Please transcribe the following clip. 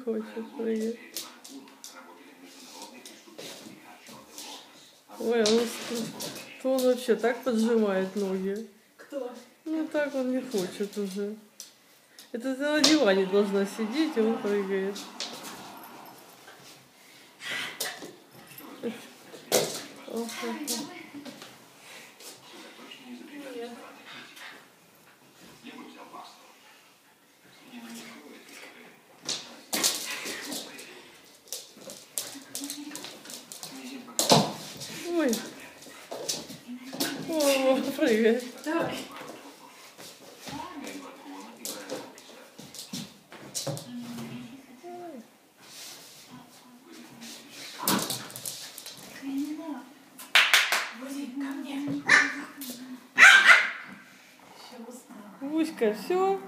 хочет прыгать. Ой, он вообще так поджимает ноги. Кто? Ну так он не хочет уже. Это ты на диване должна сидеть, и он прыгает. Ой. О, прыгает. Так. Ко мне. Гуська, все.